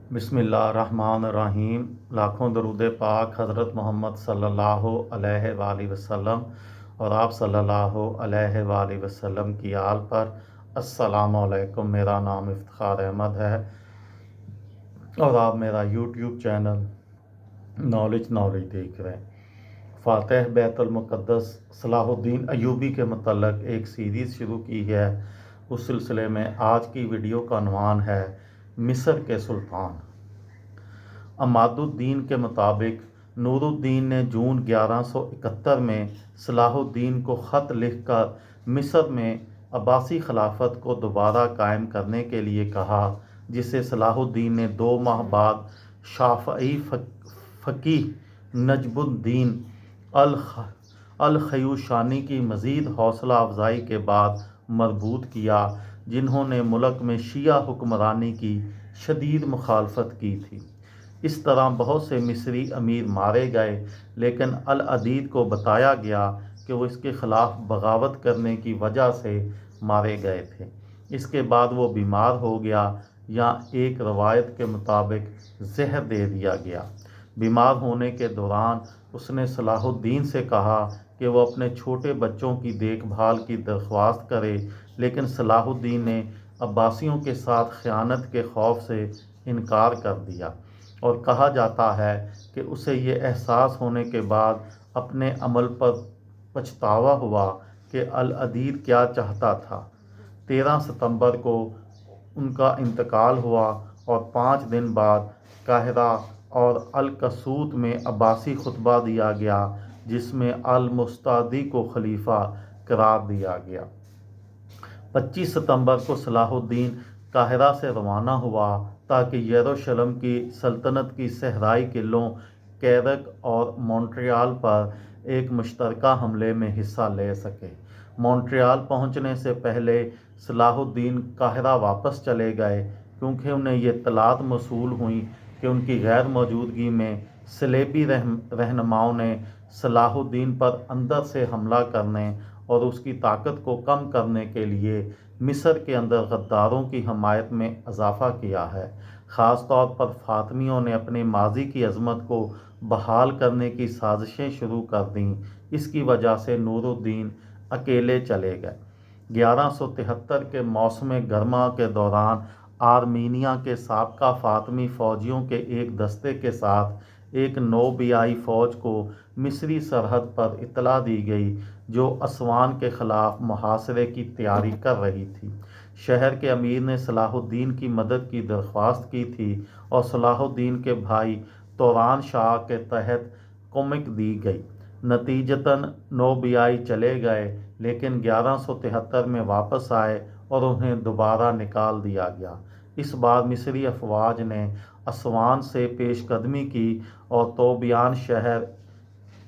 बिस्मिल्लाहिर्रहमानिर्रहीम। लाखों दरूद पाक हज़रत मोहम्मद सल्लल्लाहु अलैहि वसल्लम और आप सल्लल्लाहु अलैहि वसल्लम की आल पर। अस्सलामु अलैकुम। मेरा नाम इफ्तिखार अहमद है और आप मेरा यूट्यूब चैनल नॉलेज देख रहे हैं। फ़ातिह बैतुल मुक़द्दस सलाहुद्दीन अय्यूबी के मतलब एक सीरीज़ शुरू की है। उस सिलसिले में आज की वीडियो का unवान है मिस्र के सुल्तान। अमादुद्दीन के मुताबिक नूरुद्दीन ने जून 1171 में सलाहुद्दीन को ख़त लिखकर मिस्र में अब्बासी खिलाफत को दोबारा कायम करने के लिए कहा, जिसे सलाहुद्दीन ने 2 माह बाद शाफ़ई फ़क़ीह नजमुद्दीन अल-ख़यूशानी की मज़ीद हौसला अफजाई के बाद मरबूत किया, जिन्होंने मुल्क में शिया हुक्मरानी की शदीद मुखालफत की थी। इस तरह बहुत से मिस्री अमीर मारे गए, लेकिन अल-अदीद को बताया गया कि वो इसके ख़िलाफ़ बगावत करने की वजह से मारे गए थे। इसके बाद वो बीमार हो गया या एक रवायत के मुताबिक जहर दे दिया गया। बीमार होने के दौरान उसने सलाहुद्दीन से कहा कि वो अपने छोटे बच्चों की देखभाल की दरख्वास्त करे, लेकिन सलाहुद्दीन ने अब्बासियों के साथ ख़यानत के खौफ से इनकार कर दिया और कहा जाता है कि उसे ये एहसास होने के बाद अपने अमल पर पछतावा हुआ कि अल-अदीद क्या चाहता था। 13 सितंबर को उनका इंतकाल हुआ और 5 दिन बाद काहिरा और अल-कसूत में अब्बासी खुतबा दिया गया, जिसमें अल-मुस्तादी को खलीफा करार दिया गया। 25 सितंबर को सलाहुद्दीन काहिरा से रवाना हुआ ताकि यरूशलेम की सल्तनत की सहराई किलों कैरक और मॉन्ट्रियाल पर एक मुश्तरका हमले में हिस्सा ले सके। मॉन्ट्रियाल पहुंचने से पहले सलाहुद्दीन काहिरा वापस चले गए, क्योंकि उन्हें ये इत्तलात मौसूल हुई कि उनकी गैर मौजूदगी में सलेबी रहनुमाओं ने सलाहुद्दीन पर अंदर से हमला करने और उसकी ताकत को कम करने के लिए मिस्र के अंदर गद्दारों की हमायत में इजाफ़ा किया है। ख़ास तौर पर फ़ातिमियों ने अपने माजी की अज़मत को बहाल करने की साजिशें शुरू कर दीं। इसकी वजह से नूरुद्दीन अकेले चले गए। 1173 के मौसम गर्मा के दौरान आर्मीनिया के साबका फ़ातिमी फ़ौजियों के एक दस्ते के साथ एक नोबियाई फ़ौज को मिस्री सरहद पर इत्तला दी गई, जो असवान के ख़िलाफ़ मुहासरे की तैयारी कर रही थी। शहर के अमीर ने सलाहुद्दीन की मदद की दरख्वास्त की थी और सलाहुद्दीन के भाई तौरान शाह के तहत कुमक दी गई। नतीजतन नोबियाई चले गए, लेकिन 1173 में वापस आए और उन्हें दोबारा निकाल दिया गया। इस बार मिस्री अफवाज ने असवान से पेशकदमी की और तोबियान शहर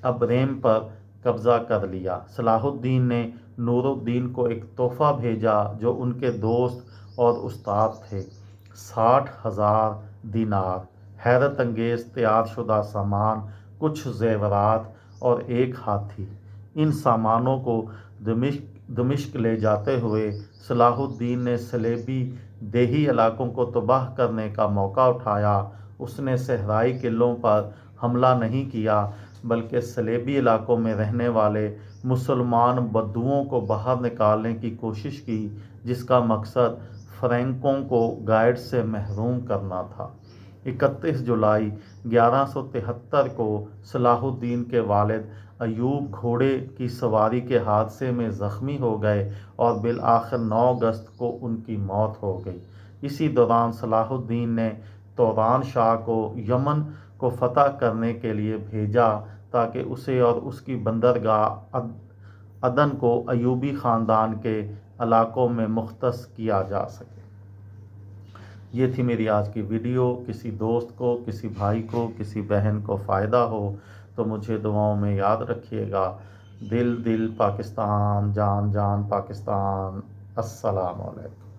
अब्रेम पर कब्ज़ा कर लिया। सलाहुद्दीन ने नूरुद्दीन को एक तोहफ़ा भेजा जो उनके दोस्त और उस्ताद थे। 60,000 दिनार, हैरत अंगेज़ तैयारशुदा सामान, कुछ ज़ेवरात और एक हाथी। इन सामानों को दमिश्क ले जाते हुए सलाहुद्दीन ने सलेबी देही इलाकों को तबाह करने का मौका उठाया। उसने सहराई किलों पर हमला नहीं किया, बल्कि सलेबी इलाकों में रहने वाले मुसलमान बद्दुओं को बाहर निकालने की कोशिश की, जिसका मकसद फ़्रैंकों को गाइड से महरूम करना था। 31 जुलाई 1173 को सलाहुद्दीन के वालिद अयूब घोड़े की सवारी के हादसे में ज़ख्मी हो गए और बिलआखिर 9 अगस्त को उनकी मौत हो गई। इसी दौरान सलाहुद्दीन ने तौरान शाह को यमन को फ़तह करने के लिए भेजा, ताकि उसे और उसकी बंदरगाह अदन को अयूबी ख़ानदान के इलाकों में मुख्तस किया जा सके। ये थी मेरी आज की वीडियो। किसी दोस्त को, किसी भाई को, किसी बहन को फ़ायदा हो तो मुझे दुआओं में याद रखिएगा। दिल दिल पाकिस्तान, जान जान पाकिस्तान। अस्सलाम वालेकुम।